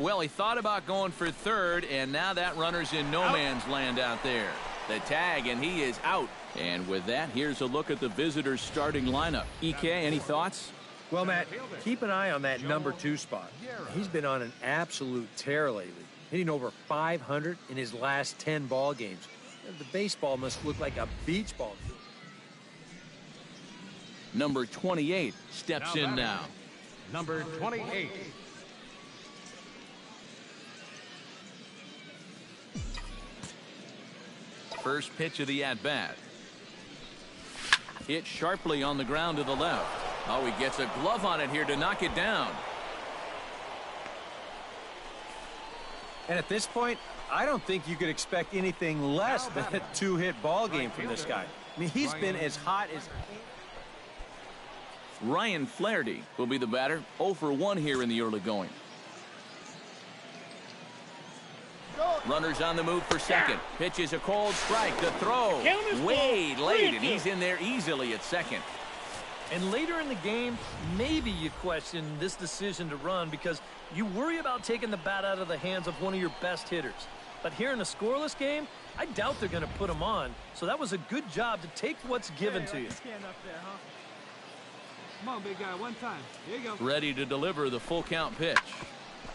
Well, he thought about going for third, and now that runner's in no man's land out there. The tag, and he is out. And with that, here's a look at the visitors' starting lineup. EK, any thoughts? Well, Matt, keep an eye on that number 2 spot. He's been on an absolute tear lately, hitting over 500 in his last 10 ball games. The baseball must look like a beach ball. Number 28 steps in now. Number 28. First pitch of the at-bat. Hit sharply on the ground to the left. Oh, he gets a glove on it here to knock it down. And at this point, I don't think you could expect anything less than a 2-hit ball game from this guy. I mean, he's been as hot as... Ryan Flaherty will be the batter. 0 for 1 here in the early going. Runners on the move for second. Pitches a cold strike. The throw way late, and he's in there easily at second. And later in the game, maybe you question this decision to run because you worry about taking the bat out of the hands of one of your best hitters. But here in a scoreless game, I doubt they're going to put him on. So that was a good job to take what's given to you. Come on, big guy, one time. Here you go. Ready to deliver the full count pitch.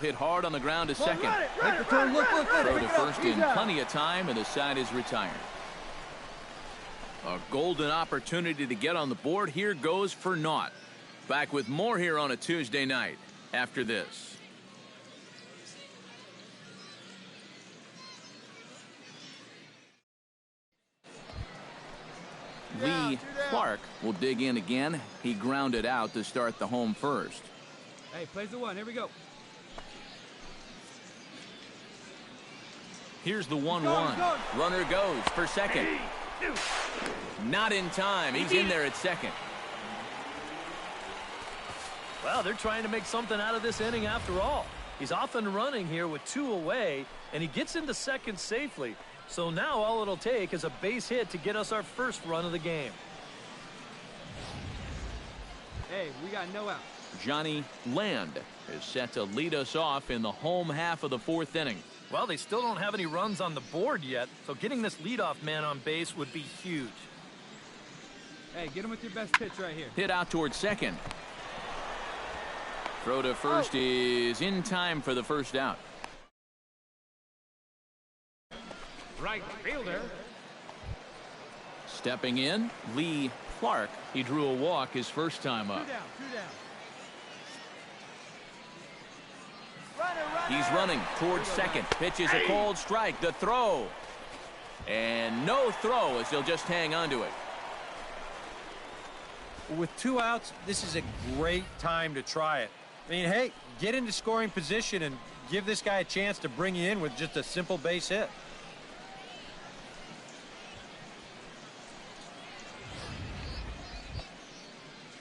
Hit hard on the ground to second. Throw to first in plenty of time, and the side is retired. A golden opportunity to get on the board here goes for naught. Back with more here on a Tuesday night after this. Lee Clark will dig in again. He grounded out to start the home first. Hey, plays the 1. Here we go. Here's the 1-1. Runner goes for second. Not in time. He's in there at second. Well, they're trying to make something out of this inning after all. He's off and running here with 2 away, and he gets into second safely. So now all it'll take is a base hit to get us our first run of the game. Hey, we got no out. Johnny Land is set to lead us off in the home half of the 4th inning. Well, they still don't have any runs on the board yet, so getting this leadoff man on base would be huge. Hey, get him with your best pitch right here. Hit out towards second. Throw to first is in time for the first out. Right fielder. Stepping in, Lee Clark. He drew a walk his first time up. 2 down, 2 down. He's running towards second. Pitches a cold strike. The throw. And no throw as he'll just hang on to it. With 2 outs, this is a great time to try it. I mean, hey, get into scoring position and give this guy a chance to bring you in with just a simple base hit.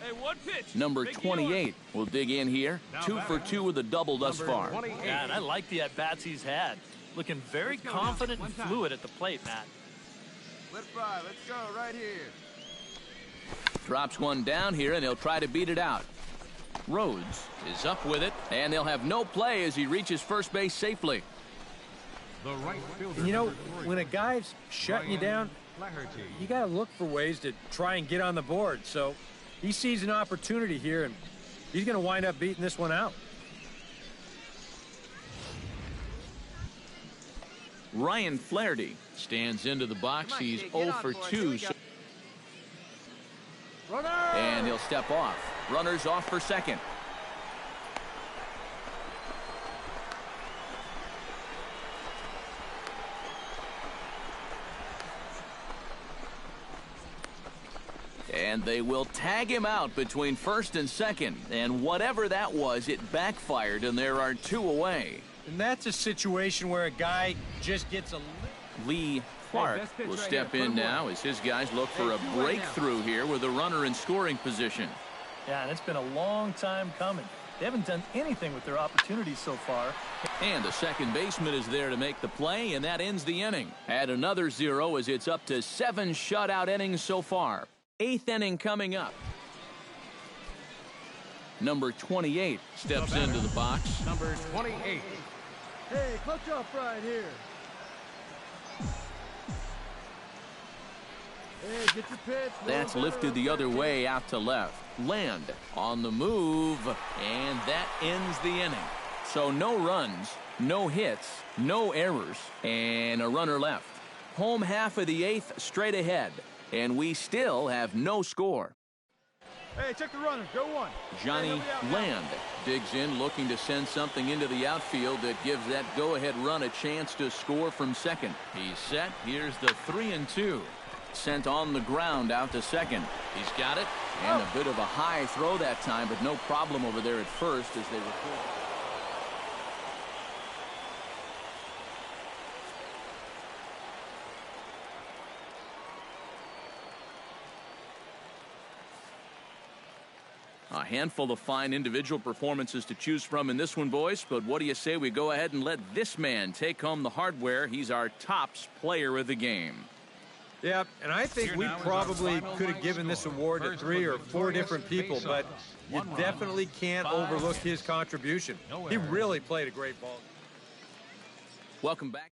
Hey, one pitch. Number 28 will dig in here. 2 for 2 with a double thus far. Yeah, and I like the at-bats he's had. Looking very confident and fluid at the plate, Matt. Let's fly. Let's go right here. Drops one down here, and he'll try to beat it out. Rhodes is up with it, and they'll have no play as he reaches first base safely. The right fielder. And you know, when a guy's shutting you down, you got to look for ways to try and get on the board. So he sees an opportunity here, and he's going to wind up beating this one out. Ryan Flaherty stands into the box. He's 0 for 2. And he'll step off. Runners off for second. And they will tag him out between first and second. And whatever that was, it backfired, and there are 2 away. And that's a situation where a guy just gets a... Lee Clark will step in now as his guys look for a breakthrough here with a runner in scoring position. Yeah, and it's been a long time coming. They haven't done anything with their opportunities so far. And the second baseman is there to make the play, and that ends the inning. Add another 0 as it's up to 7 shutout innings so far. 8th inning coming up. Number 28 steps into the box. Number 28. Hey, clutch off right here. Hey, get your pitch. That's lifted the other way out to left. Land on the move, and that ends the inning. So no runs, no hits, no errors, and a runner left. Home half of the eighth straight ahead, and we still have no score. Hey, check the runner. Go one. Johnny Land digs in, looking to send something into the outfield that gives that go-ahead run a chance to score from second. He's set. Here's the 3-2. Sent on the ground out to second. He's got it, and a bit of a high throw that time, but no problem over there at first as they record. A handful of fine individual performances to choose from in this one, boys. But what do you say we go ahead and let this man take home the hardware? He's our tops player of the game. Yeah, and I think we probably could have given this award to 3 or 4 different people, but you definitely can't overlook his contribution. He really played a great ball. Welcome back.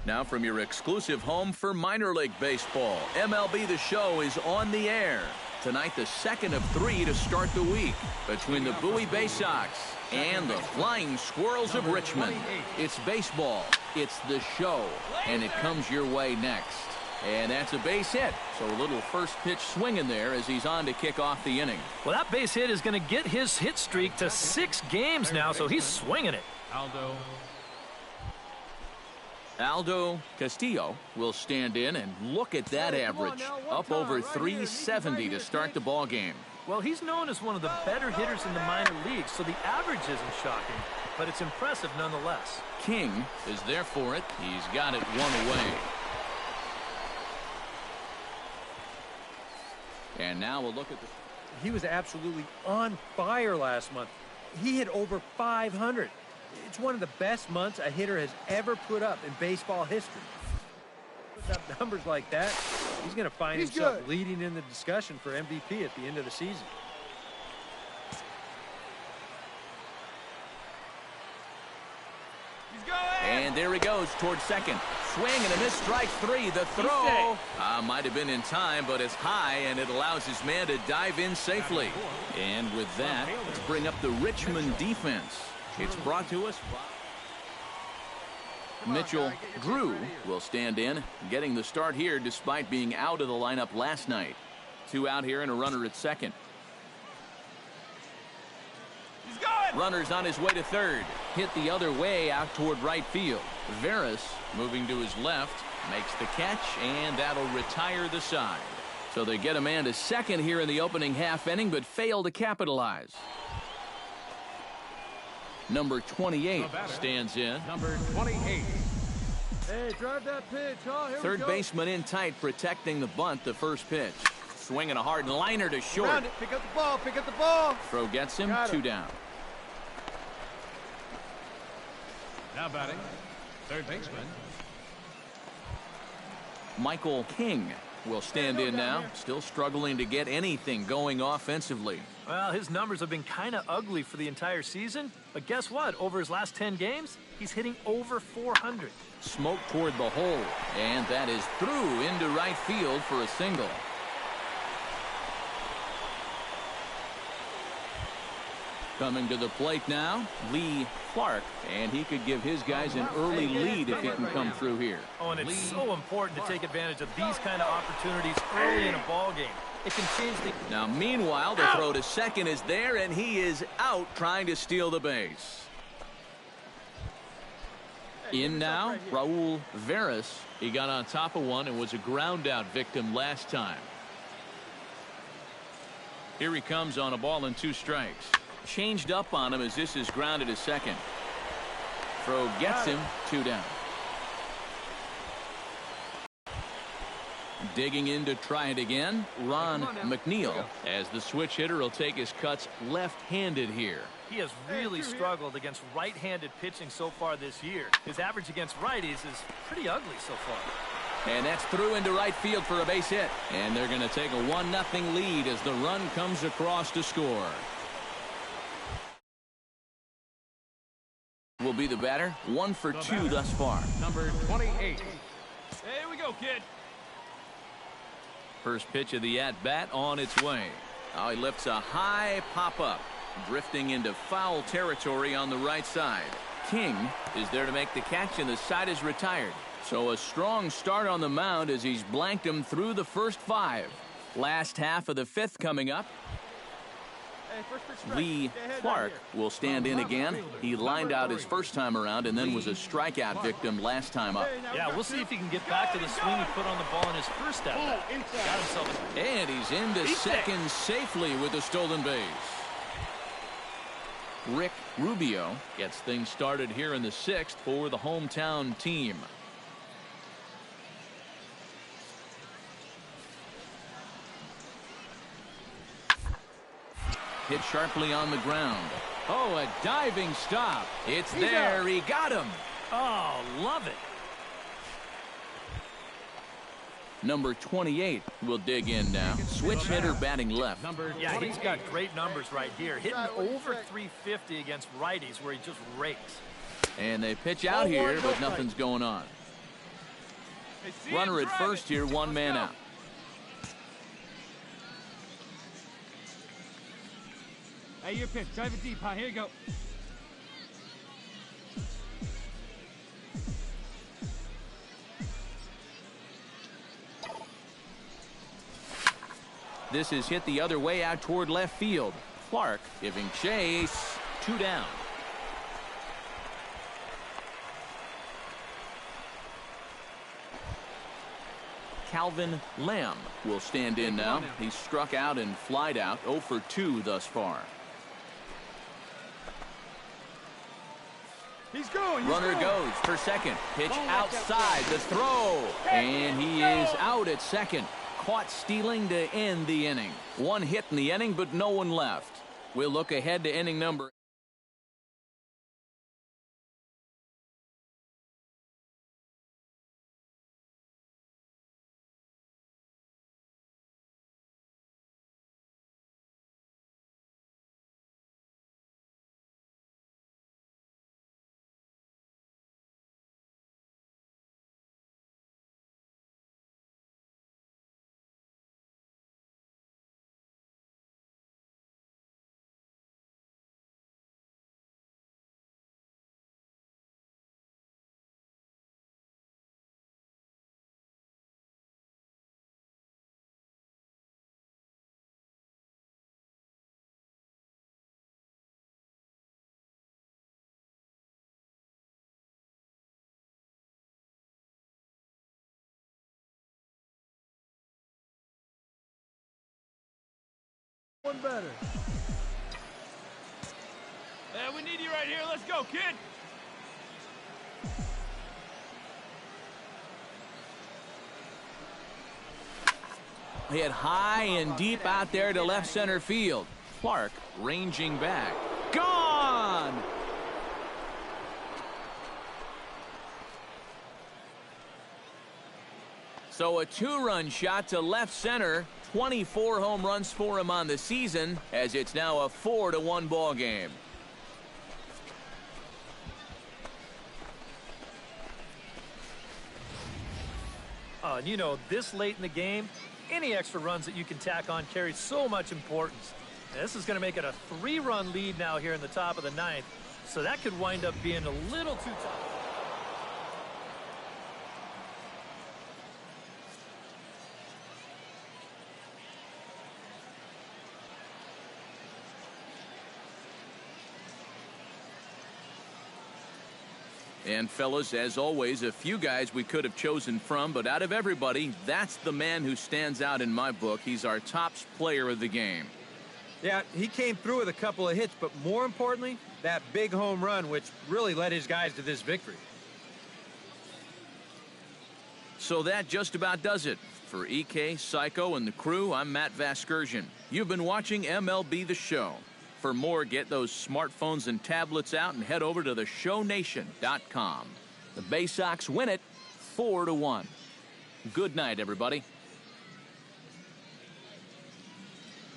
Now from your exclusive home for minor league baseball, MLB The Show is on the air. Tonight, the second of 3 to start the week between the Bowie Bay Sox and the Flying Squirrels of Richmond. It's baseball, it's The Show, and it comes your way next. And that's a base hit, so a little first pitch swing in there as he's on to kick off the inning. Well, that base hit is going to get his hit streak to 6 games now, so he's swinging it. Aldo Castillo will stand in, and look at that average. Up over 370 to start the ball game. Well, he's known as one of the better hitters in the minor leagues, so the average isn't shocking, but it's impressive nonetheless. King is there for it. He's got it 1 away. And now we'll look at the... He was absolutely on fire last month. He hit over 500. It's one of the best months a hitter has ever put up in baseball history. Put up numbers like that, he's going to find himself leading in the discussion for MVP at the end of the season. And there he goes towards second. Swing and a miss, strike 3. The throw might have been in time, but it's high, and it allows his man to dive in safely. And with that, let's bring up the Richmond defense. It's brought to us by Mitchell Drew will stand in, getting the start here despite being out of the lineup last night. 2 out here and a runner at second. Runner's on his way to third. Hit the other way out toward right field. Veras moving to his left, makes the catch, and that'll retire the side. So they get a man to second here in the opening half inning, but fail to capitalize. Number 28 stands in. Number 28. Hey, drive that pitch. Oh, here Third baseman in tight, protecting the bunt, the first pitch. Swinging a hard liner to short. Pick up the ball. Pick up the ball. Throw gets him. 2 down. Now batting, third baseman. Michael King will stand in now. Still struggling to get anything going offensively. Well, his numbers have been kind of ugly for the entire season. But guess what? Over his last 10 games, he's hitting over 400. Smoke toward the hole. And that is through into right field for a single. Coming to the plate now, Lee Clark, and he could give his guys an early lead if he can come through here. Oh, and it's so important to take advantage of these kind of opportunities early in a ball game. It can change the... Now, meanwhile, the throw to second is there, and he is out trying to steal the base. In now, Raul Veras. He got on top of one and was a ground out victim last time. Here he comes on a ball and 2 strikes. Changed up on him as this is grounded to second. Throw gets him. 2 down. Digging in to try it again, Ron McNeil, as the switch hitter will take his cuts left-handed here. He has really struggled against right-handed pitching so far this year. His average against righties is pretty ugly so far. And that's through into right field for a base hit. And they're going to take a 1-0 lead as the run comes across to score. will be the batter. 1 for 2 thus far. Number 28. Here we go, kid. First pitch of the at-bat on its way. Now he lifts a high pop-up, drifting into foul territory on the right side. King is there to make the catch, and the side is retired. So a strong start on the mound as he's blanked him through the first 5. Last half of the 5th coming up. Lee Clark will stand in again. He lined out his first time around and then was a strikeout victim last time up. Yeah, we'll see if he can get back to the swing he put on the ball in his first at-bat. Got himself. And he's into second safely with a stolen base. Rick Rubio gets things started here in the 6th for the hometown team. Hit sharply on the ground. Oh, a diving stop. It's there. He got him. Oh, love it. Number 28 will dig in now. Switch hitter batting left. Yeah, he's got great numbers right here. Hitting over 350 against righties where he just rakes. And they pitch out here, but nothing's going on. Runner at first here, 1 man out. Hey, your pitch. Drive it deep, huh? Here you go. This is hit the other way out toward left field. Clark giving chase. 2 down. Calvin Lamb will stand in now. He's struck out and flied out. 0 for 2 thus far. He's going. Runner goes for second. Pitch outside the throw. And he is out at second. Caught stealing to end the inning. 1 hit in the inning, but no one left. We'll look ahead to inning number. One better. Yeah, we need you right here. Let's go, kid. Hit high and deep out there to left center field. Clark ranging back. Gone! So a 2-run shot to left center. 24 home runs for him on the season, as it's now a 4-1 ball game. And you know, this late in the game, any extra runs that you can tack on carries so much importance. And this is going to make it a 3-run lead now here in the top of the 9th, so that could wind up being a little too tough. And fellas, as always, a few guys we could have chosen from, but out of everybody, that's the man who stands out in my book. He's our top player of the game. Yeah, he came through with a couple of hits, but more importantly, that big home run, which really led his guys to this victory. So that just about does it. For EK, Psycho, and the crew, I'm Matt Vasgersian. You've been watching MLB The Show. For more, get those smartphones and tablets out and head over to theshownation.com. The Bay Sox win it 4-1. Good night, everybody.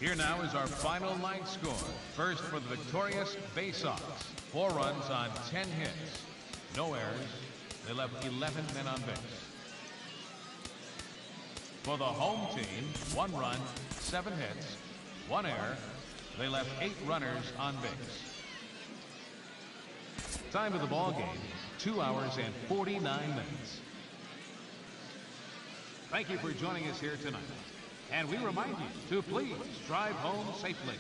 Here now is our final line score. First for the victorious Bay Sox. 4 runs on 10 hits. No errors. They left 11 men on base. For the home team, 1 run, 7 hits, 1 error. They left 8 runners on base. Time of the ball game, 2 hours and 49 minutes. Thank you for joining us here tonight. And we remind you to please drive home safely.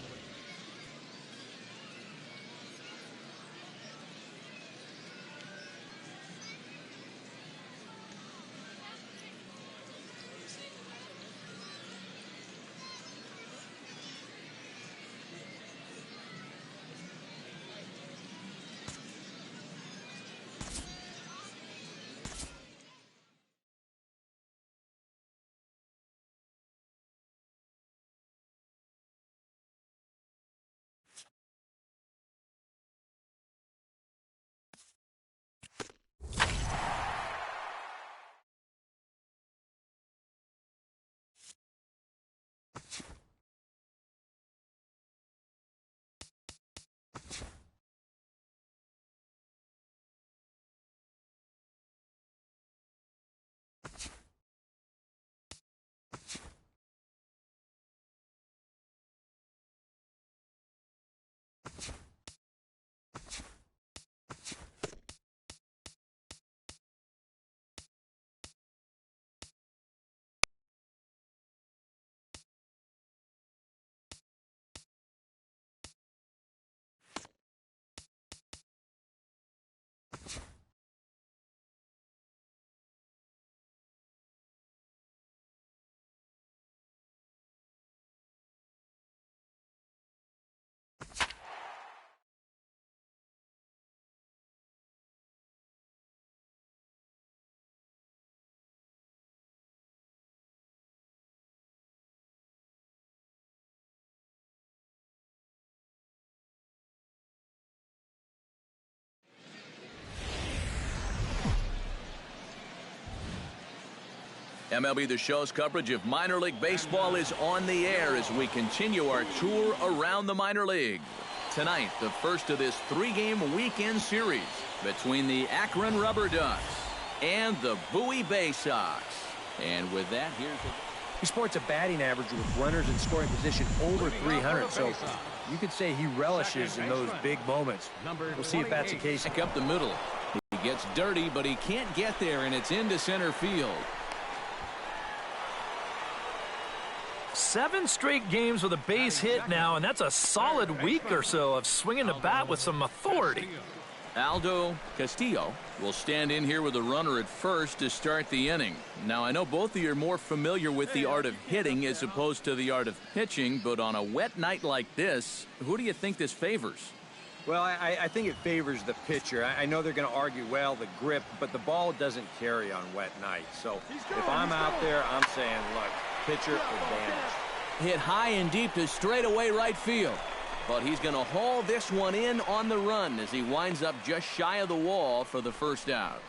MLB The Show's coverage of minor league baseball is on the air as we continue our tour around the minor league. Tonight, the first of this 3-game weekend series between the Akron Rubber Ducks and the Bowie Bay Sox. And with that, here's the... He sports a batting average with runners in scoring position over 300, so you could say he relishes in those big moments. We'll see if that's the case. Back up the middle. He gets dirty, but he can't get there, and it's into center field. 7 straight games with a base hit now, and that's a solid week or so of swinging the bat with some authority. Aldo Castillo will stand in here with a runner at first to start the inning. Now, I know both of you are more familiar with the art of hitting as opposed to the art of pitching, but on a wet night like this, who do you think this favors? Well, I think it favors the pitcher. I know they're going to argue, well, the grip, but the ball doesn't carry on wet nights. So if I'm out there, I'm saying, look, pitcher advantage. Hit high and deep to straightaway right field. But he's going to haul this one in on the run as he winds up just shy of the wall for the first out.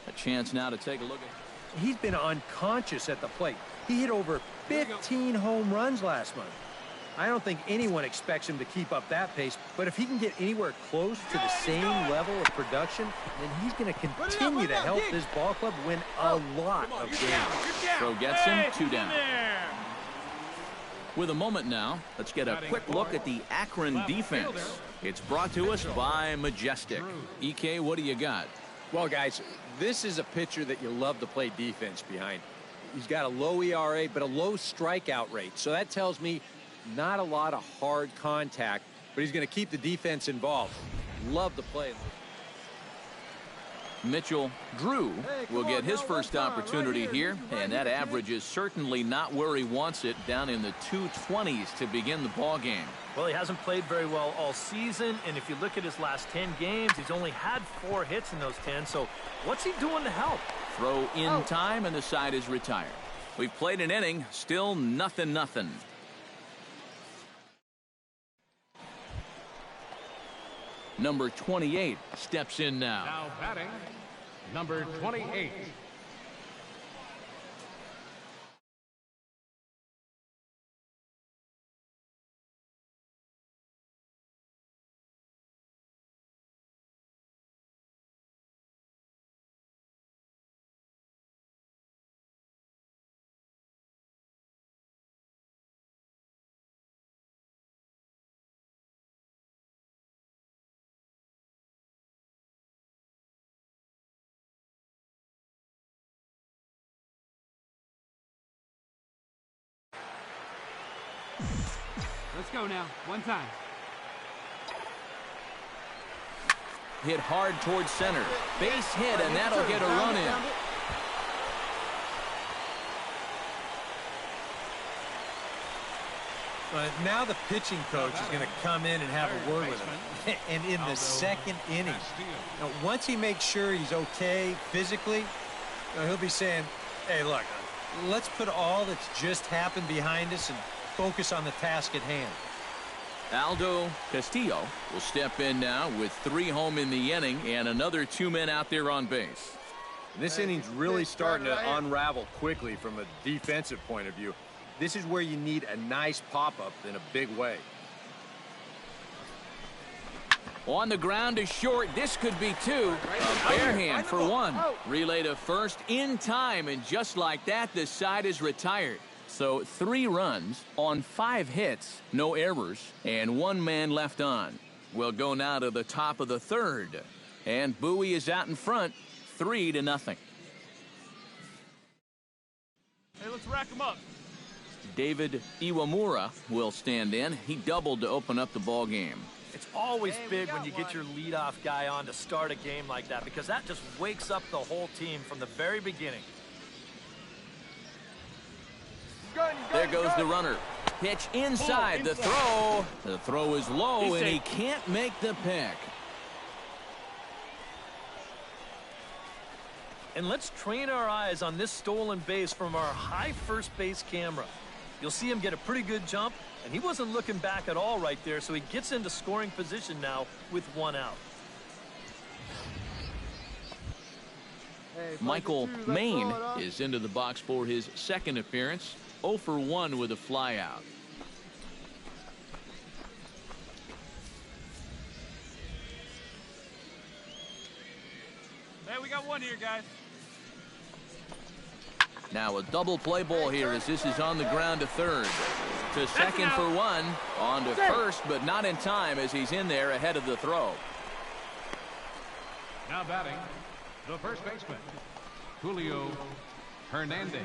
A chance now to take a look at. He's been unconscious at the plate. He hit over 15 home runs last month. I don't think anyone expects him to keep up that pace, but if he can get anywhere close to the same level of production, then he's going to continue to help this ball club win a lot of games. Throw gets him, 2 down. With a moment now, let's get a quick look at the Akron defense. It's brought to us by Majestic. EK, what do you got? Well, guys, this is a pitcher that you love to play defense behind. He's got a low ERA, but a low strikeout rate. So that tells me not a lot of hard contact, but he's going to keep the defense involved. Love to play. Mitchell Drew will get his first opportunity here, and that average is certainly not where he wants it, down in the 220s to begin the ball game. Well, he hasn't played very well all season, and if you look at his last 10 games, he's only had 4 hits in those 10, so what's he doing to help? Throw in time, and the side is retired. We've played an inning, still nothing. Number 28 steps in now. Now batting, number 28. Let's go now. One time. Hit hard towards center. Base hit, and that'll get a run in. Now the pitching coach is going to come in and have a word with him. And in the second inning, once he makes sure he's okay physically, he'll be saying, hey, look, let's put all that's just happened behind us and focus on the task at hand. Aldo Castillo will step in now with 3 home in the inning and another 2 men out there on base. This inning's really starting to unravel quickly from a defensive point of view. This is where you need a nice pop-up in a big way. On the ground to short. This could be 2. A bare hand for 1. Relay to first in time, and just like that, the side is retired. So 3 runs on 5 hits, no errors, and 1 man left on. We'll go now to the top of the 3rd. And Bowie is out in front, 3-0. Hey, let's rack them up. David Iwamura will stand in. He doubled to open up the ball game. It's always big when you get your leadoff guy on to start a game like that, because that just wakes up the whole team from the very beginning. There goes the runner. Pitch inside. The throw. The throw is low, and he can't make the pick. And let's train our eyes on this stolen base from our high first base camera. You'll see him get a pretty good jump, and he wasn't looking back at all right there, so he gets into scoring position now with 1 out. Michael Maine is into the box for his 2nd appearance. 0 for 1 with a flyout. Hey, we got 1 here, guys. Now a double play ball here as this is on the ground to 3rd. To 2nd for 1. On to 1st, but not in time as he's in there ahead of the throw. Now batting, the first baseman, Julio Hernandez.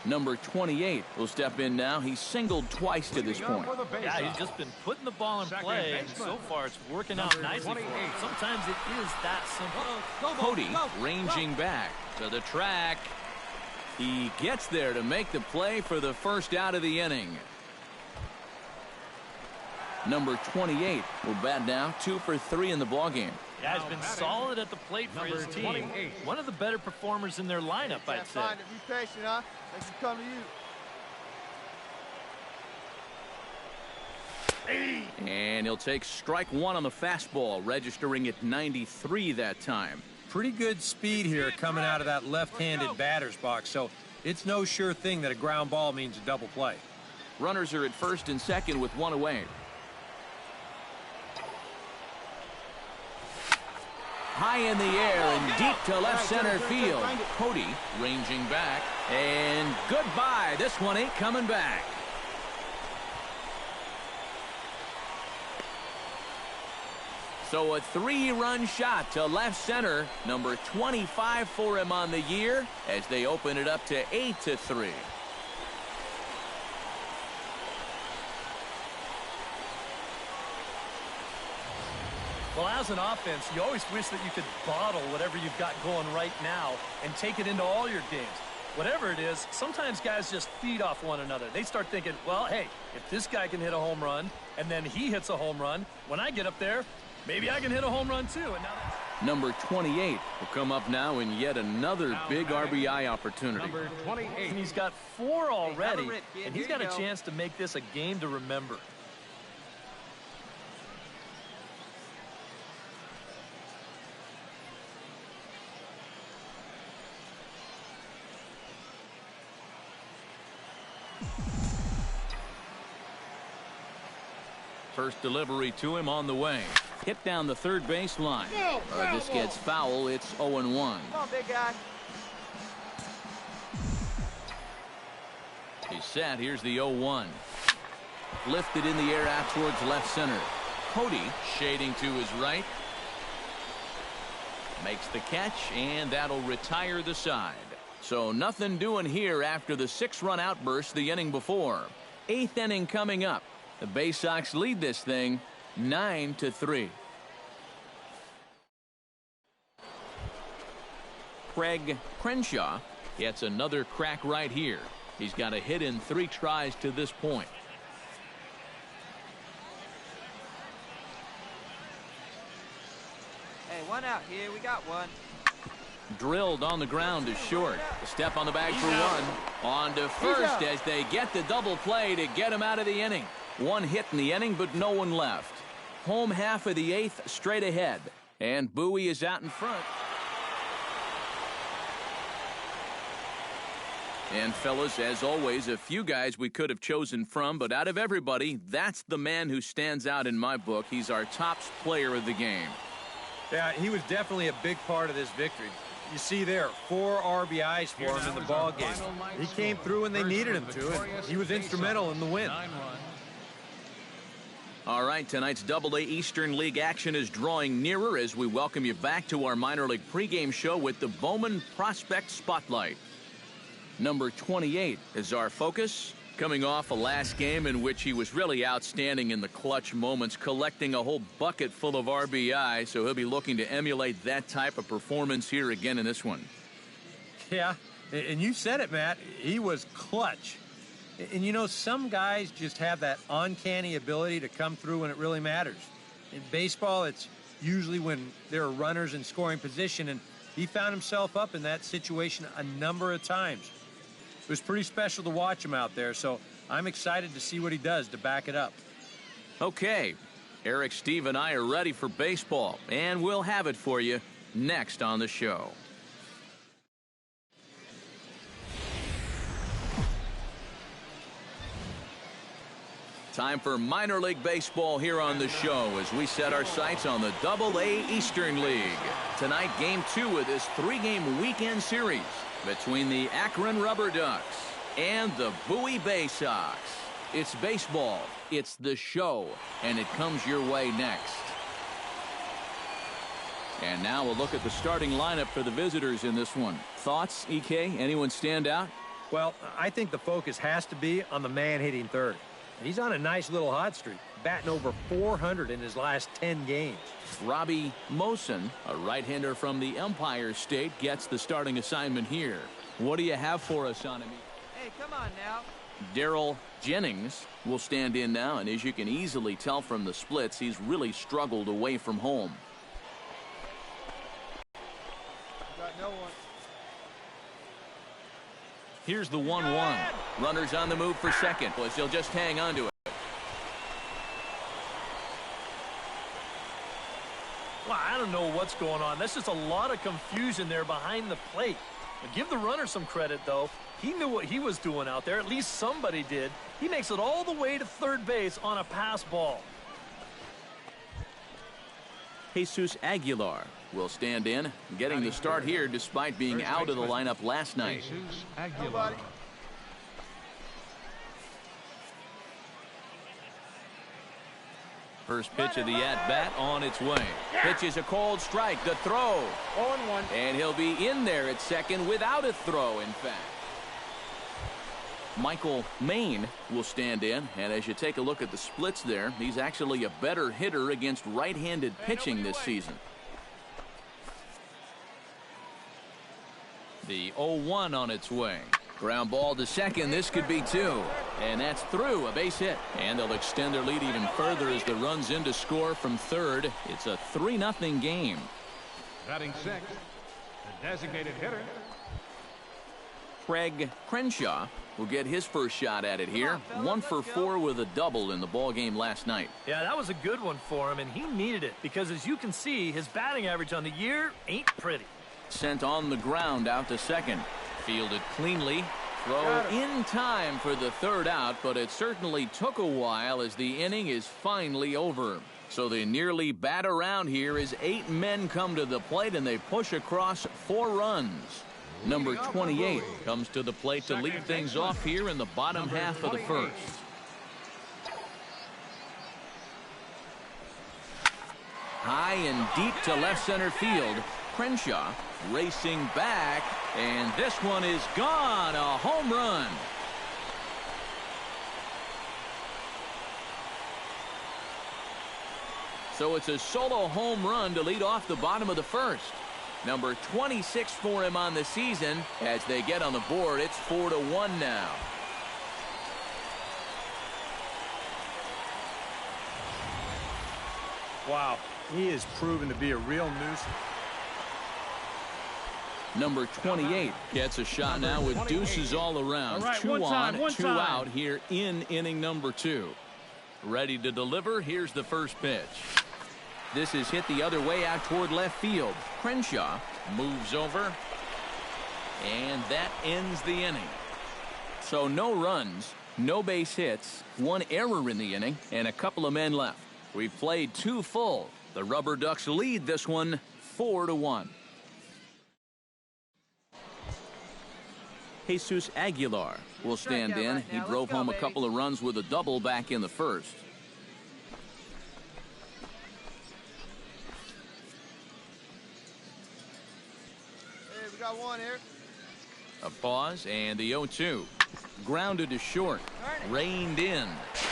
Number 28 will step in now. He's singled twice to this point. Yeah, he's just been putting the ball in play, and so far it's working out nicely for him. Sometimes it is that simple. Cody ranging back to the track. He gets there to make the play for the first out of the inning. Number 28 will bat now, 2 for 3 in the ballgame. Yeah, he's been solid at the plate for his team. One of the better performers in their lineup, I'd say. Be patient, huh? They can come to you. And he'll take strike 1 on the fastball, registering at 93 that time. Pretty good speed here coming out of that left-handed batter's box, so it's no sure thing that a ground ball means a double play. Runners are at 1st and 2nd with 1 away. High in the air and deep to left center field. Cody ranging back. And goodbye. This one ain't coming back. So a 3-run shot to left center. Number 25 for him on the year as they open it up to 8-3. Well, as an offense, you always wish that you could bottle whatever you've got going right now and take it into all your games. Whatever it is, sometimes guys just feed off one another. They start thinking, well, hey, if this guy can hit a home run and then he hits a home run, when I get up there, maybe I can hit a home run too. And now Number 28 will come up now in yet another big RBI opportunity. Number 28. and he's got 4 already, and he's got a chance to make this a game to remember. First delivery to him on the way. Hit down the third baseline. This gets foul. It's 0-1. Come on, big guy. He's set. Here's the 0-1. Lifted in the air out towards left center. Cody shading to his right. Makes the catch, and that'll retire the side. So nothing doing here after the 6-run outburst the inning before. 8th inning coming up. The Bay Sox lead this thing 9-3. Craig Crenshaw gets another crack right here. He's got a hit in 3 tries to this point. Hey, one out here. We got one. Drilled on the ground to short. A step on the bag for one. On to first as they get the double play to get him out of the inning. 1 hit in the inning, but no one left. Home half of the 8th straight ahead. And Bowie is out in front. And fellas, as always, a few guys we could have chosen from, but out of everybody, that's the man who stands out in my book. He's our top player of the game. Yeah, he was definitely a big part of this victory. You see there, 4 RBIs for him in the ball game. He came through when they needed him to, and he was instrumental in the win. All right, tonight's Double-A Eastern League action is drawing nearer as we welcome you back to our minor league pregame show with the Bowman Prospect Spotlight. Number 28 is our focus, coming off a last game in which he was really outstanding in the clutch moments, collecting a whole bucket full of RBI, so he'll be looking to emulate that type of performance here again in this one. Yeah, and you said it, Matt. He was clutch. And you know, some guys just have that uncanny ability to come through when it really matters. In baseball, it's usually when there are runners in scoring position, and he found himself up in that situation a number of times. It was pretty special to watch him out there, so I'm excited to see what he does to back it up. Okay, Eric, Steve, and I are ready for baseball, and we'll have it for you next on the show. Time for minor league baseball here on the show as we set our sights on the Double-A Eastern League. Tonight, Game 2 of this 3-game weekend series between the Akron Rubber Ducks and the Bowie Bay Sox. It's baseball, it's the show, and it comes your way next. And now we'll look at the starting lineup for the visitors in this one. Thoughts, EK? Anyone stand out? Well, I think the focus has to be on the man hitting third. He's on a nice little hot streak, batting over 400 in his last 10 games. Robbie Mosen, a right-hander from the Empire State, gets the starting assignment here. What do you have for us on him? Hey, come on now. Darryl Jennings will stand in now, and as you can easily tell from the splits, he's really struggled away from home. Got no one. Here's the 1-1. Runners on the move for second. Well, he'll just hang on to it. Well, I don't know what's going on. There's just a lot of confusion there behind the plate. But give the runner some credit, though. He knew what he was doing out there. At least somebody did. He makes it all the way to third base on a pass ball. Jesus Aguilar will stand in, getting the start here despite being out of the lineup last night. Jesus Aguilar. First pitch of the at-bat on its way. Pitch is a cold strike. The throw. 0-1. And he'll be in there at second without a throw, in fact. Michael Maine will stand in, and as you take a look at the splits there, he's actually a better hitter against right-handed pitching this season. The 0-1 on its way. Ground ball to second. This could be 2. And that's through, a base hit. And they'll extend their lead even further as the runs in to score from third. It's a 3-0 game. Batting sixth, the designated hitter. Craig Crenshaw will get his first shot at it here. 1 for 4 with a double in the ball game last night. Yeah, that was a good one for him, and he needed it because, as you can see, his batting average on the year ain't pretty. Sent on the ground out to second. Fielded cleanly. Throw in time for the third out, but it certainly took a while as the inning is finally over. So they nearly bat around here as 8 men come to the plate and they push across 4 runs. Number 28 comes to the plate to lead things off here in the bottom half of the first. High and deep to left center field. Crenshaw racing back, and this one is gone. A home run. So it's a solo home run to lead off the bottom of the first. Number 26 for him on the season. As they get on the board, it's 4-1 now. Wow, he is proven to be a real nuisance. Number 28 gets a shot now with deuces all around. All right, 2 one on, time, 2 out here in inning number 2. Ready to deliver. Here's the first pitch. This is hit the other way out toward left field. Crenshaw moves over, and that ends the inning. So no runs, no base hits, 1 error in the inning, and a couple of men left. We've played 2 full. The Rubber Ducks lead this one 4-1. Jesus Aguilar will stand in. Right, he drove home a couple of runs with a double back in the first. Hey, we got one here. A pause and the 0-2. Grounded to short. Reined in.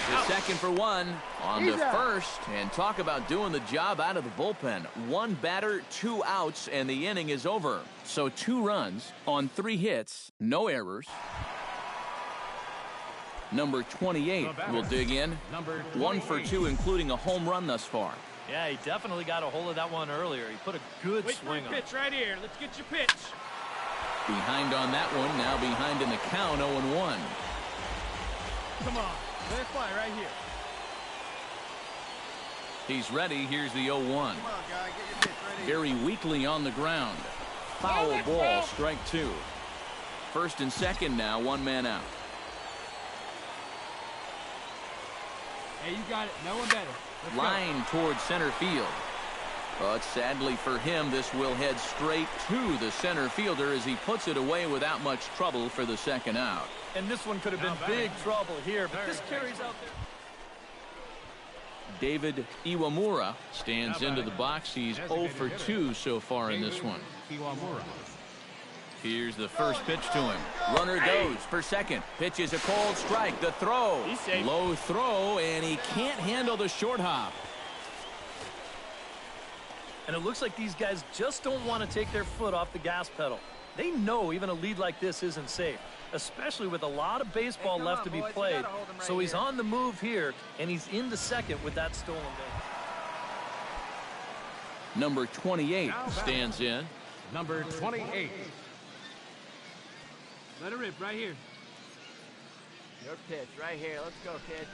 The second for 1 on the first. And talk about doing the job out of the bullpen. 1 batter, 2 outs, and the inning is over. So 2 runs on 3 hits, no errors. Number 28 will dig in. 1 for 2, including a home run thus far. Yeah, he definitely got a hold of that one earlier. He put a good swing on it. Pitch right here. Let's get your pitch. Behind on that one, now behind in the count, 0-1. Come on. Let it fly right here. He's ready. Here's the 0-1. Come on, guy. Get your pitch ready. Very weakly on the ground. Foul ball, strike 2. First and second now, 1 man out. Hey, you got it. No one better. Let's Line towards center field. But sadly for him, this will head straight to the center fielder as he puts it away without much trouble for the second out. And this one could have been big trouble here, but this carries out there. David Iwamura stands into the box. He's 0 for 2 so far in this one. Here's the first pitch to him. Runner goes for second. Pitch is a cold strike. The throw. Low throw, and he can't handle the short hop. And it looks like these guys just don't want to take their foot off the gas pedal. They know even a lead like this isn't safe, especially with a lot of baseball left to be played. So he's on the move here, and he's into second with that stolen base. Number 28 stands in. Number 28. Let it rip right here. Your pitch right here. Let's go, kid.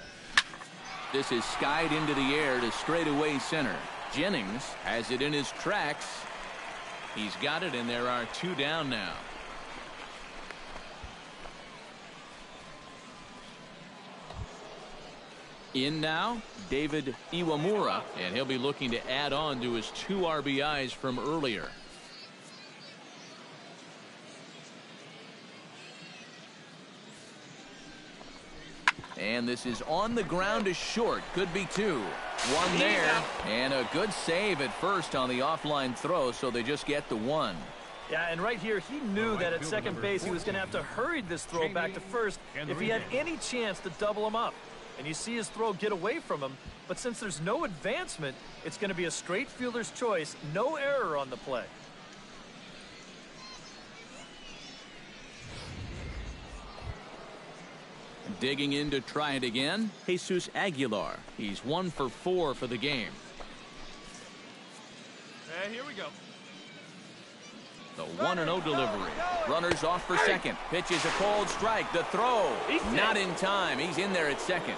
This is skied into the air to straightaway center. Jennings has it in his tracks. He's got it, and there are 2 down now. In now, David Iwamura, and he'll be looking to add on to his 2 RBIs from earlier. And this is on the ground to short. Could be 2. 1 there, and a good save at first on the offline throw, so they just get the 1. Yeah, and right here, he knew that at second base he was going to have to hurry this throw back to first if he had any chance to double him up. And you see his throw get away from him, but since there's no advancement, it's going to be a straight fielder's choice, no error on the play. Digging in to try it again, Jesus Aguilar. He's 1 for 4 for the game. Here we go. The 1-0 delivery. Runners off for second. Pitch is a cold strike. The throw. Not in time. He's in there at second.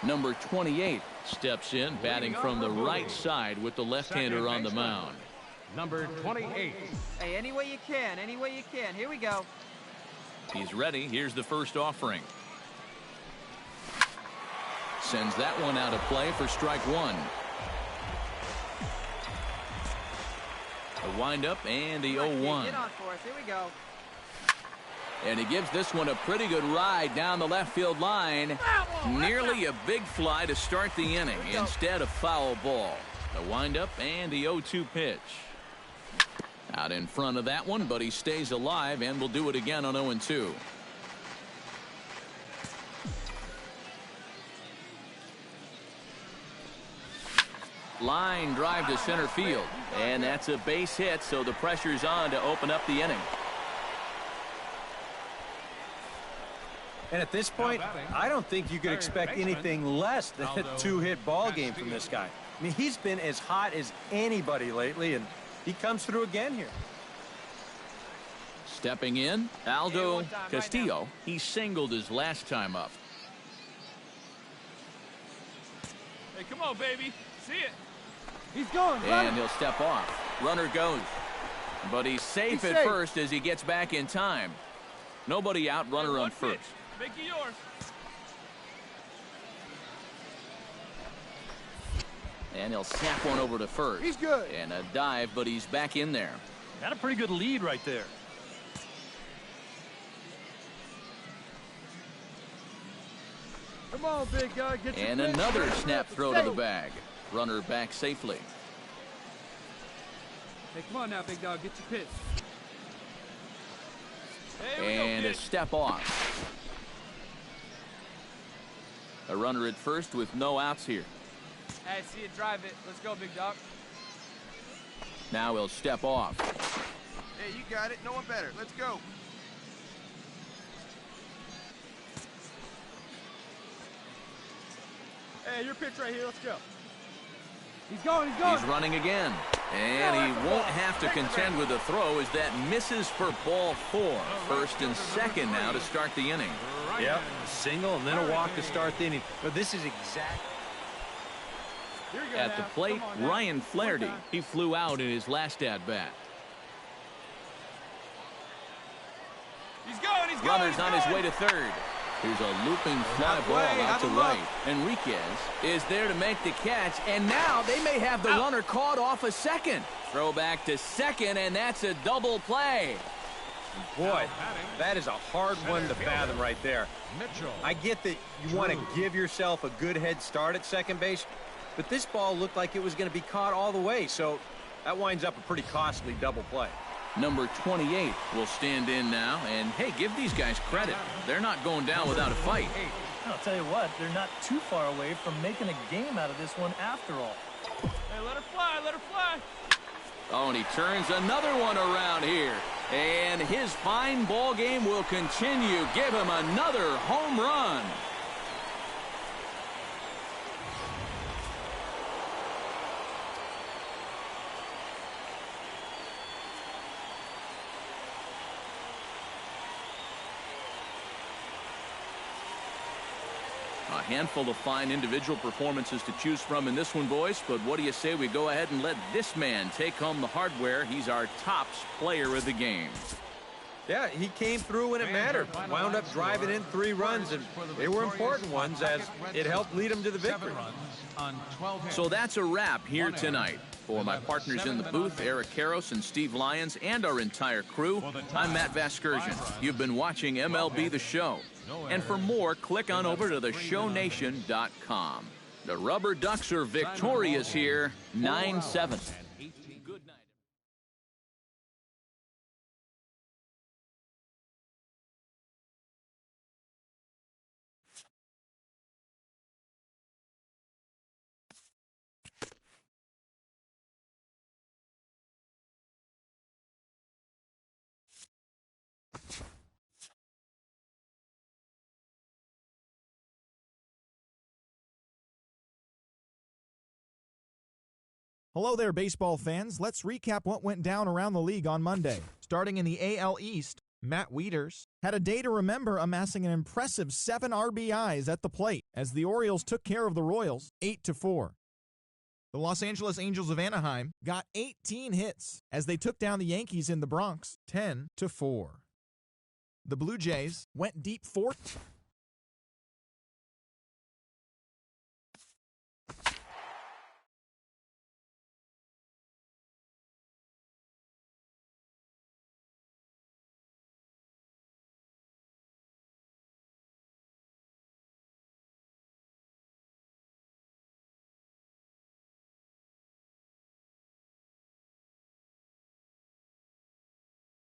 Number 28 steps in, batting from the right side with the left-hander on the mound. Number 28. Hey, any way you can. Any way you can. Here we go. He's ready. Here's the first offering. Sends that one out of play for strike 1. The windup and the 0-1. Get on for us. Here we go. And he gives this one a pretty good ride down the left field line. Nearly a big fly to start the inning instead of foul ball. The windup and the 0-2 pitch. Out in front of that one, but he stays alive and will do it again on 0-2. Line drive to center field, and that's a base hit, so the pressure's on to open up the inning. And at this point, I don't think you could expect anything less than a two-hit ball game from this guy. I mean, he's been as hot as anybody lately, and he comes through again here. Stepping in, Aldo Castillo. He singled his last time up. Hey, come on, baby. See it. He's going. And he'll step off. Runner goes. But he's safe at first as he gets back in time. Nobody out, runner on first. Make it yours. And he'll snap one over to first. He's good. And a dive, but he's back in there. Got a pretty good lead right there. Come on, big guy. Get your And pitch. another snap throw to the bag. Runner back safely. Hey, come on now, big dog. Get your pitch. Hey, And a step off. A runner at first with no outs here. Hey, see you drive it. Let's go, big dog. Now he'll step off. Hey, you got it. No one better. Let's go. Hey, your pitch right here. Let's go. He's going. He's going. He's running again. And he won't have to contend with a throw as that misses for ball 4. First and second now to start the inning. Yep, a single and then a walk to start the inning. But this is exactly. At the plate, Ryan Flaherty. He flew out in his last at-bat. He's going. He's going. Runner's on his way to third. Here's a looping fly ball out to right. Enriquez is there to make the catch, and now they may have the runner caught off a second. Throw back to second, and that's a double play. Boy, that is a hard one to fathom right there. I get that you want to give yourself a good head start at second base, but this ball looked like it was going to be caught all the way, so that winds up a pretty costly double play. Number 28 will stand in now, and hey, give these guys credit. They're not going down without a fight. I'll tell you what, they're not too far away from making a game out of this one after all. Hey, let her fly. Let her fly. Oh, and he turns another one around here. And his fine ball game will continue. Give him another home run. A handful of fine individual performances to choose from in this one, boys. But what do you say we go ahead and let this man take home the hardware? He's our tops player of the game. Yeah, he came through when it mattered. Wound up driving in 3 runs, and they were important ones as it helped lead him to the victory. So that's a wrap here tonight. For my partners in the booth, Eric Karros and Steve Lyons, and our entire crew, I'm Matt Vasgersian. You've been watching MLB The Show. And for more, click on over to theshownation.com. The Rubber Ducks are victorious here, 9-7. Hello there, baseball fans. Let's recap what went down around the league on Monday. Starting in the AL East, Matt Wieters had a day to remember, amassing an impressive 7 RBIs at the plate as the Orioles took care of the Royals 8-4. The Los Angeles Angels of Anaheim got 18 hits as they took down the Yankees in the Bronx 10-4. The Blue Jays went deep 4.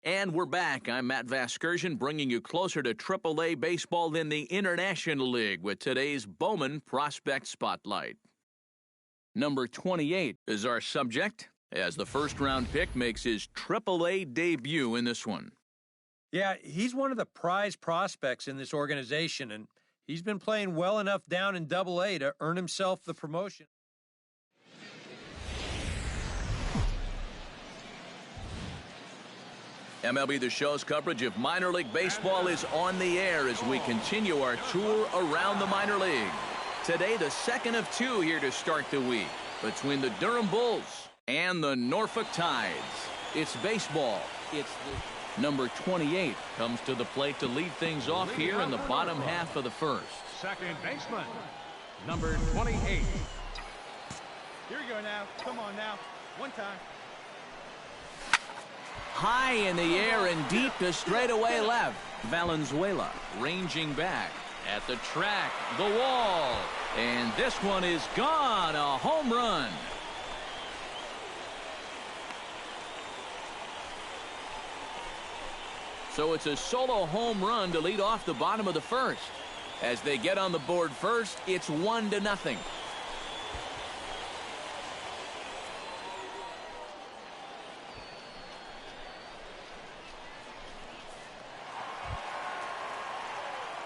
And we're back. I'm Matt Vasgersian, bringing you closer to AAA baseball in the International League with today's Bowman Prospect Spotlight. Number 28 is our subject, as the first-round pick makes his AAA debut in this one. Yeah, he's one of the prize prospects in this organization, and he's been playing well enough down in AA to earn himself the promotion. MLB The Show's coverage of minor league baseball is on the air as we continue our tour around the minor league. Today, the second of two here to start the week between the Durham Bulls and the Norfolk Tides. It's baseball. It's the number 28 comes to the plate to lead things off here in the bottom half of the first. Second baseman, number 28. Here we go now. Come on now. One time. High in the air and deep to straightaway left. Valenzuela ranging back at the track, the wall, and this one is gone, a home run. So it's a solo home run to lead off the bottom of the first. As they get on the board first, it's 1-0.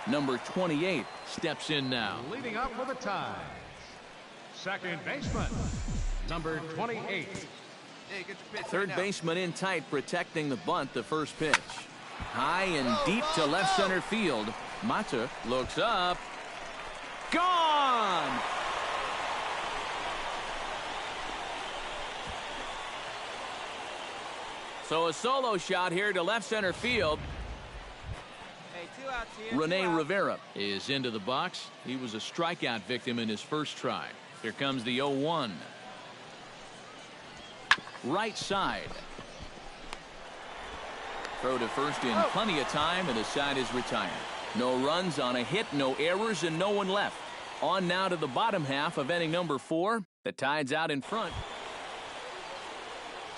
Number 28 steps in now. Leading up for the Tides, second baseman, number 28. Hey, get your pitch Third right now. baseman in tight, protecting the bunt, the first pitch. High and deep to left center field. Mata looks up. Gone! So a solo shot here to left center field. Hey, 2 outs here. Rene 2 outs. Rivera is into the box. He was a strikeout victim in his first try. Here comes the 0-1. Right side. Throw to first in plenty of time, and the side is retired. No runs on a hit, no errors, and no one left. On now to the bottom half of inning number 4. The Tide's out in front.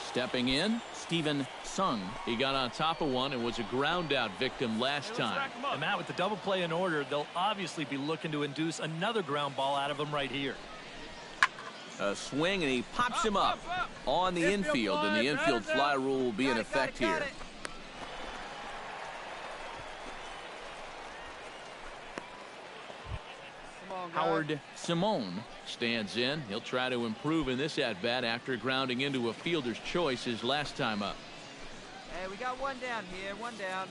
Stepping in, Steven Sung. He got on top of one and was a ground out victim last time. And Matt, with the double play in order, they'll obviously be looking to induce another ground ball out of him right here. A swing, and he pops him up on the infield, and the infield fly rule will be in effect here. Howard Simone stands in. He'll try to improve in this at-bat after grounding into a fielder's choice his last time up. Hey, we got one down here. One down.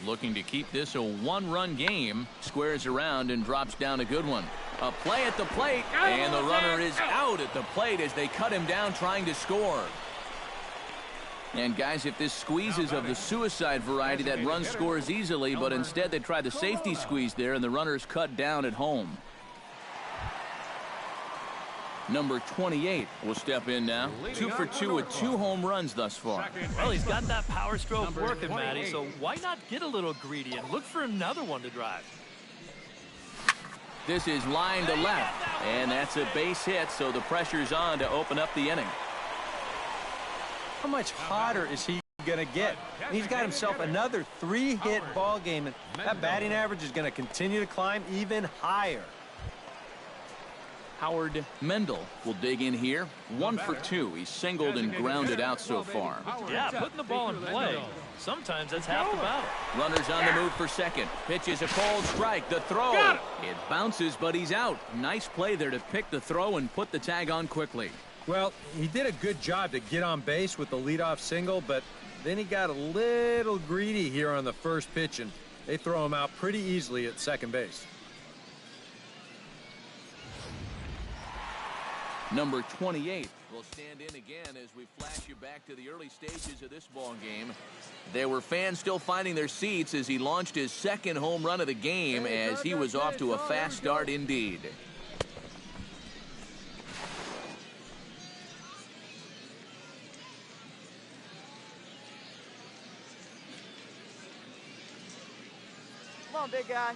Looking to keep this a one-run game. Squares around and drops down a good one. A play at the plate, and the runner is out at the plate as they cut him down trying to score. And guys, if this squeeze is of the suicide variety, that run scores easily, but instead they try the safety squeeze there, and the runner's cut down at home. Number 28 will step in now. 2 for 2 with 2 home runs thus far. Well, he's got that power stroke working, Matty, so why not get a little greedy and look for another one to drive? This is line to left, and that's a base hit, so the pressure's on to open up the inning. How much hotter is he going to get? He's got himself another 3-hit ball game, and that batting average is going to continue to climb even higher. Howard Mendel will dig in here. 1 for 2. He's singled and grounded out so far. Yeah, putting the ball in play, sometimes that's half the battle. Runners on the move for second. Pitches a cold strike. The throw. It bounces, but he's out. Nice play there to pick the throw and put the tag on quickly. Well, he did a good job to get on base with the leadoff single, but then he got a little greedy here on the first pitch, and they throw him out pretty easily at second base. Number 28 will stand in again as we flash you back to the early stages of this ball game. There were fans still finding their seats as he launched his second home run of the game, as he was off to a fast start indeed. Come on, big guy.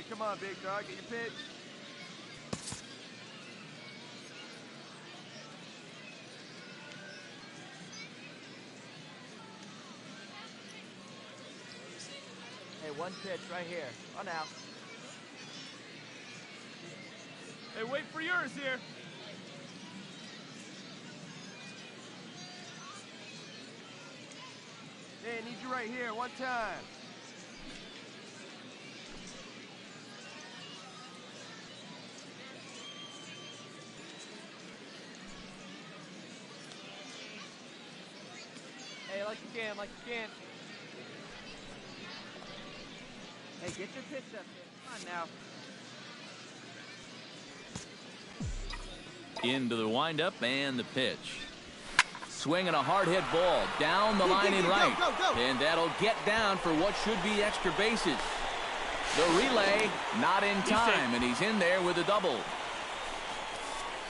Hey, come on, big dog, get your pitch. Hey, one pitch right here. On out. Hey, wait for yours here. Hey, I need you right here, one time. Hey, like you can, like you can. Hey, get your pitch up there. Come on now. Into the windup and the pitch. Swinging a hard hit ball down the line in right. Go. And that'll get down for what should be extra bases. The relay not in time, and he's in there with a double.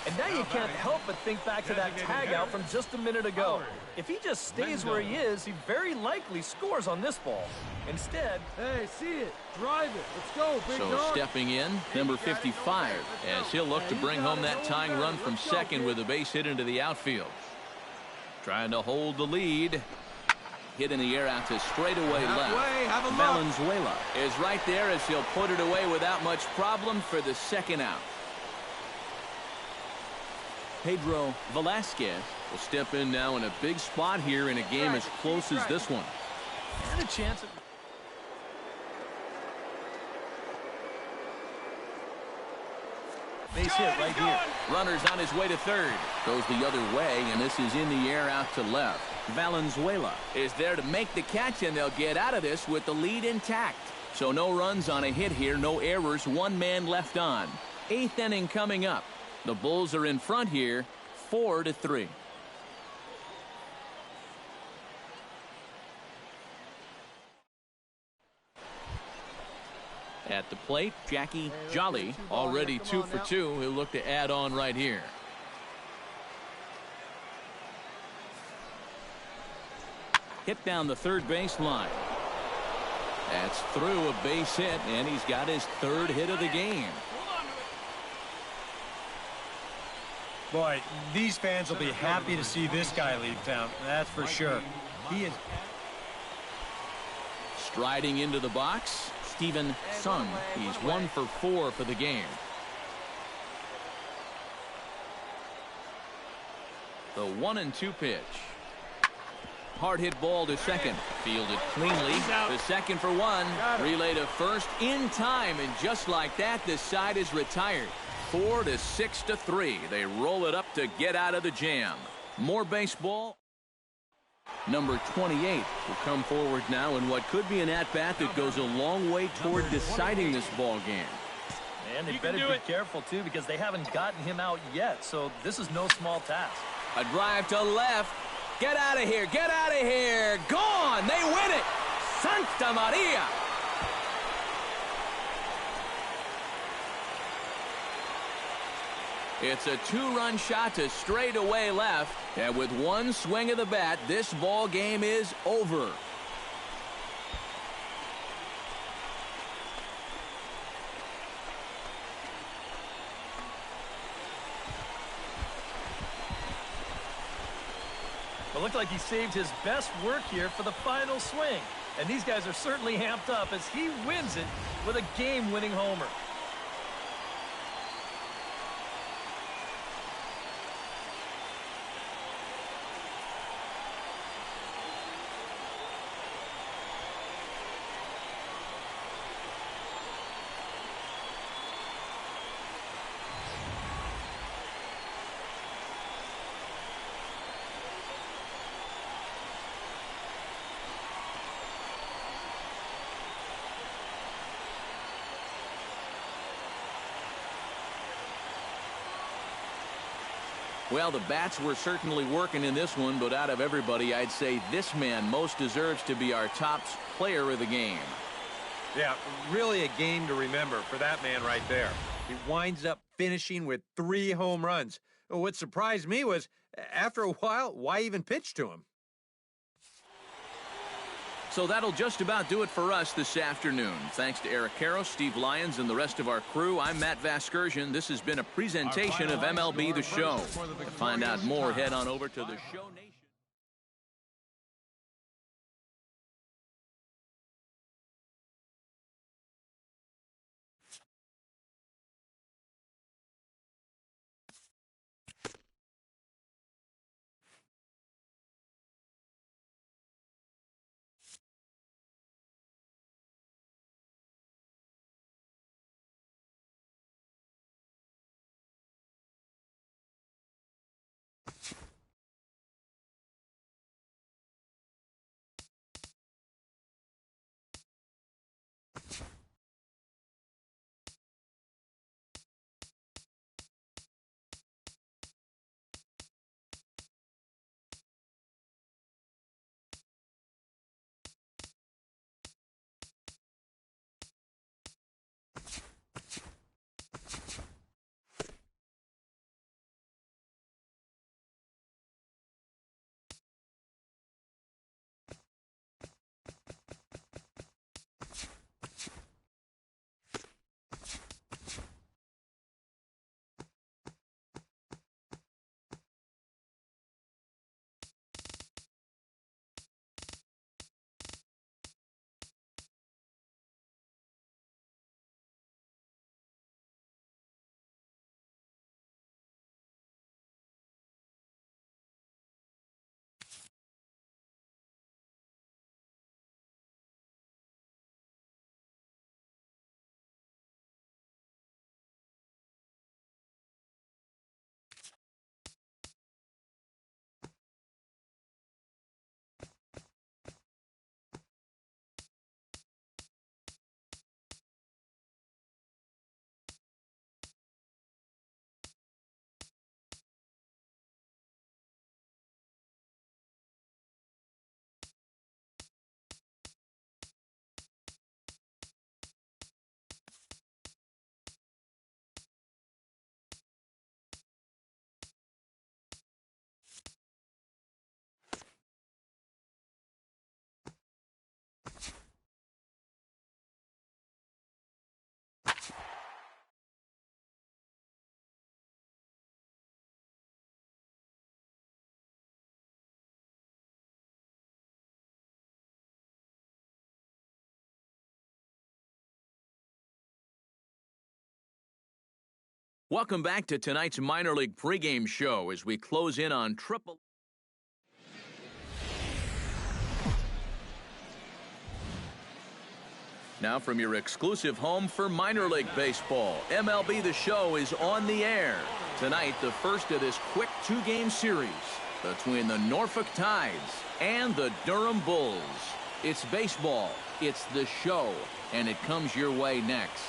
And now you can't help but think back to that tag out from just a minute ago. If he just stays where he is, he very likely scores on this ball. Instead, Hey, see it. Drive it. Let's go, big So dog. stepping in, number 55, as he'll look to bring home that tying run from second with a base hit into the outfield. Trying to hold the lead. Hit in the air out to straightaway left. have a look. Valenzuela is right there as he'll put it away without much problem for the second out. Pedro Velasquez will step in now in a big spot here in a game as close as this one. and a chance at... Base hit right here. Runner's on his way to third. Goes the other way, and this is in the air out to left. Valenzuela is there to make the catch, and they'll get out of this with the lead intact. So no runs on a hit here, no errors, one man left on. Eighth inning coming up. The Bulls are in front here, 4-3. At the plate, Jackie Jolly, already 2 for 2. He'll look to add on right here. Hit down the third base line. That's through a base hit, and he's got his third hit of the game. Boy, these fans will be happy to see this guy leave town. That's for sure. He is Striding into the box, Steven Sun. He's 1 for 4 for the game. The 1-2 pitch. Hard hit ball to second. Fielded cleanly. The second for one. Relay to first in time. And just like that, this side is retired. 4-6-3. They roll it up to get out of the jam. More baseball. Number 28 will come forward now in what could be an at-bat that goes a long way toward deciding this ball game. And they better be careful, too, because they haven't gotten him out yet. So this is no small task. A drive to left. Get out of here. Get out of here. Gone. They win it. Santa Maria. It's a 2-run shot to straightaway left. And with one swing of the bat, this ball game is over. It looked like he saved his best work here for the final swing. And these guys are certainly amped up as he wins it with a game-winning homer. Well, the bats were certainly working in this one, but out of everybody, I'd say this man most deserves to be our top player of the game. Yeah, really a game to remember for that man right there. He winds up finishing with 3 home runs. What surprised me was, after a while, why even pitch to him? So that'll just about do it for us this afternoon. Thanks to Eric Karros, Steve Lyons, and the rest of our crew. I'm Matt Vasgersian. This has been a presentation of MLB The Show. To find out more, head on over to the Show Nation. Welcome back to tonight's minor league pregame show as we close in on triple. Now from your exclusive home for minor league baseball, MLB The Show is on the air. Tonight, the first of this quick two-game series between the Norfolk Tides and the Durham Bulls. It's baseball, it's The Show, and it comes your way next.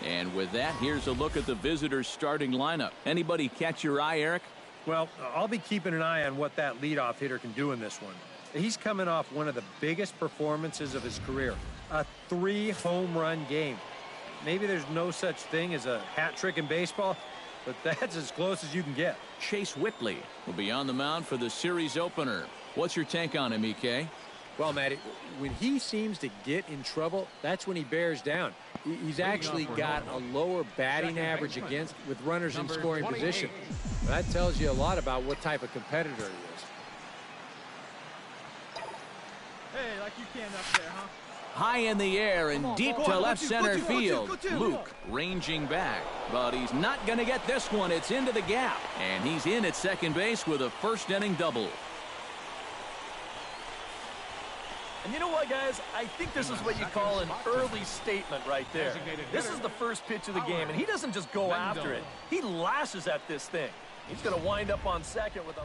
And with that, here's a look at the visitors' starting lineup. Anybody catch your eye, Eric? Well, I'll be keeping an eye on what that leadoff hitter can do in this one. He's coming off one of the biggest performances of his career, a 3-home-run game. Maybe there's no such thing as a hat trick in baseball, but that's as close as you can get. Chase Whitley will be on the mound for the series opener. What's your take on him, EK? Well, Matty, when he seems to get in trouble, that's when he bears down. He's actually got a lower batting average against with runners in scoring position. That tells you a lot about what type of competitor he is. Hey, like you can up there, huh? High in the air and deep to left center field. Luke ranging back, but he's not going to get this one. It's into the gap, and he's in at second base with a first-inning double. And you know what, guys? I think this is what you call an early statement right there. This is the first pitch of the game, and he doesn't just go after it. He lashes at this thing. He's going to wind up on second with a...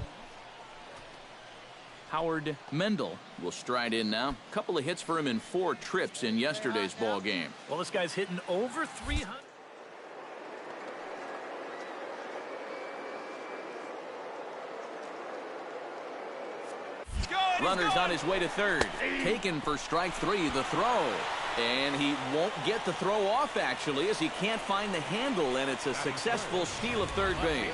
Howard Mendel will stride in now. A couple of hits for him in 4 trips in yesterday's ball game. Well, this guy's hitting over 300. Runners on his way to third. Taken for strike 3. The throw. And he won't get the throw off, actually, as he can't find the handle, and it's a successful steal of third base.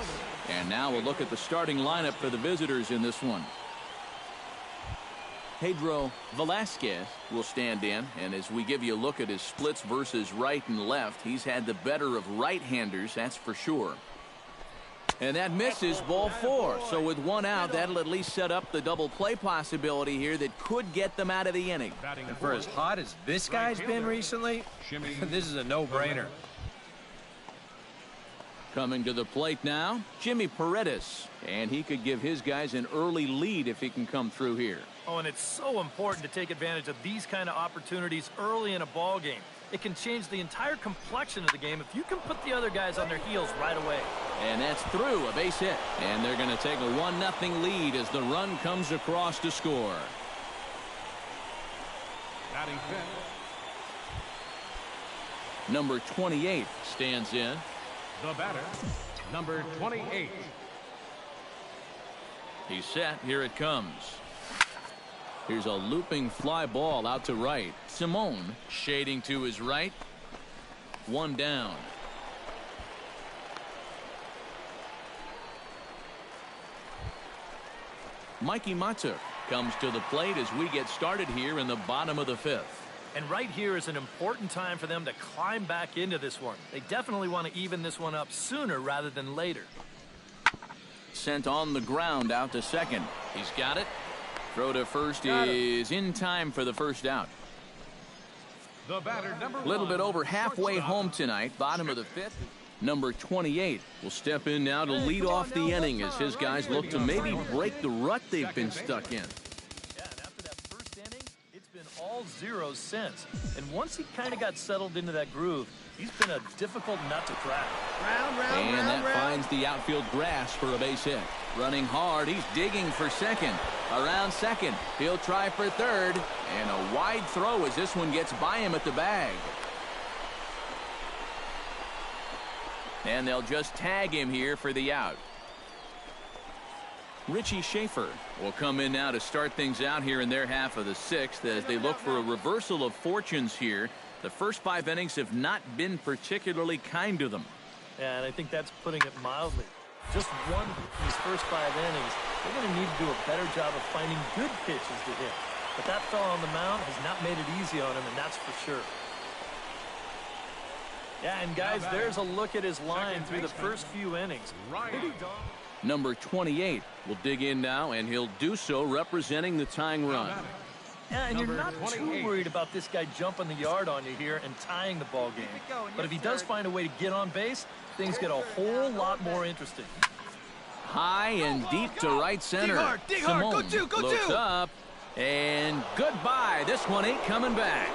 And now we'll look at the starting lineup for the visitors in this one. Pedro Velasquez will stand in, and as we give you a look at his splits versus right and left, he's had the better of right-handers, that's for sure. And that misses, ball 4. So with one out, that'll at least set up the double play possibility here that could get them out of the inning. And for as hot as this guy's been recently, this is a no-brainer. Coming to the plate now, Jimmy Paredes. And he could give his guys an early lead if he can come through here. Oh, and it's so important to take advantage of these kind of opportunities early in a ball game. It can change the entire complexion of the game if you can put the other guys on their heels right away. And that's through, a base hit. And they're going to take a 1-0 lead as the run comes across to score. Batting fifth. Number 28 stands in. The batter, number 28. He's set. Here it comes. Here's a looping fly ball out to right. Simone shading to his right. One down. Mikey Matuk comes to the plate as we get started here in the bottom of the 5th. And right here is an important time for them to climb back into this one. They definitely want to even this one up sooner rather than later. Sent on the ground out to second. He's got it. Throw to first is in time for the first out. The batter, number 1. Little bit over halfway home tonight, bottom of the 5th. Number 28 will step in now to lead off the inning as his guys look to maybe break the rut they've been stuck in. Yeah, and after that first inning, it's been all zeros since. And once he kind of got settled into that groove, he's been a difficult nut to crack. And that finds the outfield grass for a base hit. Running hard, he's digging for second. Around second, he'll try for third. And a wide throw as this one gets by him at the bag. And they'll just tag him here for the out. Richie Schaefer will come in now to start things out here in their half of the 6th as they look for a reversal of fortunes here. The first 5 innings have not been particularly kind to them. Yeah, and I think that's putting it mildly. Just one in these first 5 innings, they're going to need to do a better job of finding good pitches to hit. But that fella on the mound has not made it easy on him, and that's for sure. Yeah, and guys, there's a look at his line through the first few innings. Number 28 will dig in now, and he'll do so representing the tying run. Yeah, and you're not too worried about this guy jumping the yard on you here and tying the ball game. But if he does find a way to get on base, things get a whole lot more interesting. High and deep to right center. Simone looks up, and goodbye. This one ain't coming back.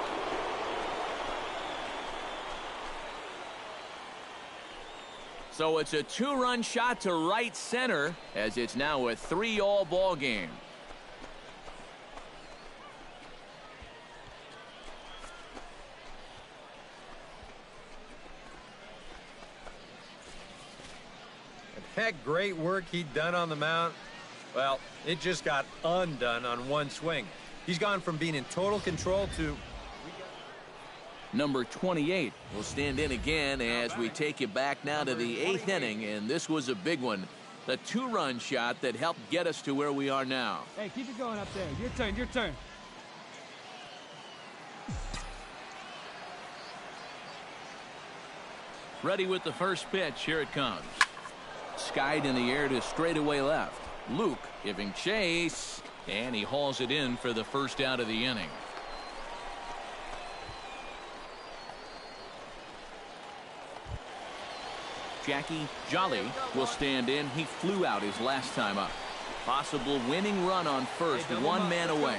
So it's a 2-run shot to right center as it's now a 3-all ball game. Heck, great work he'd done on the mound. Well, it just got undone on one swing. He's gone from being in total control to... Number 28 will stand in again as we take you back now to the 8th inning, and this was a big one. The 2-run shot that helped get us to where we are now. Hey, keep it going up there. Your turn, your turn. Ready with the first pitch. Here it comes. Skied in the air to straightaway left. Luke giving chase, and he hauls it in for the first out of the inning. Jackie Jolly will stand in. He flew out his last time up. Possible winning run on first, one man away.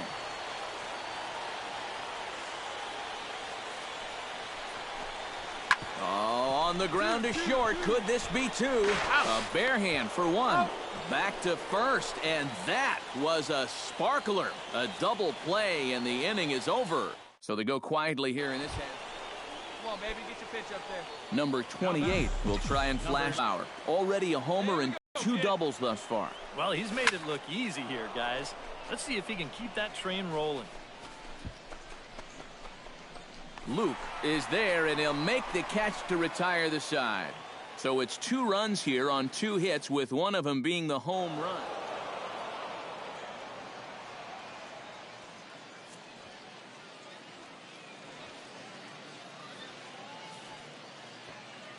Oh, on the ground to short. Could this be 2? A bare hand for 1. Back to first, and that was a sparkler. A double play, and the inning is over. So they go quietly here in this half. Come on, baby, get your pitch up there. Number 28 will try and flash power. Already a homer and 2 doubles thus far. Well, he's made it look easy here, guys. Let's see if he can keep that train rolling. Luke is there, and he'll make the catch to retire the side. So it's 2 runs here on 2 hits, with one of them being the home run.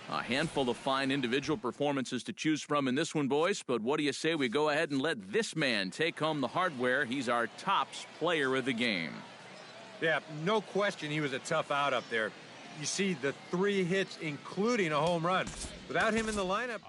A handful of fine individual performances to choose from in this one, boys. But what do you say we go ahead and let this man take home the hardware? He's our tops player of the game. Yeah, no question he was a tough out up there. You see the 3 hits, including a home run. Without him in the lineup...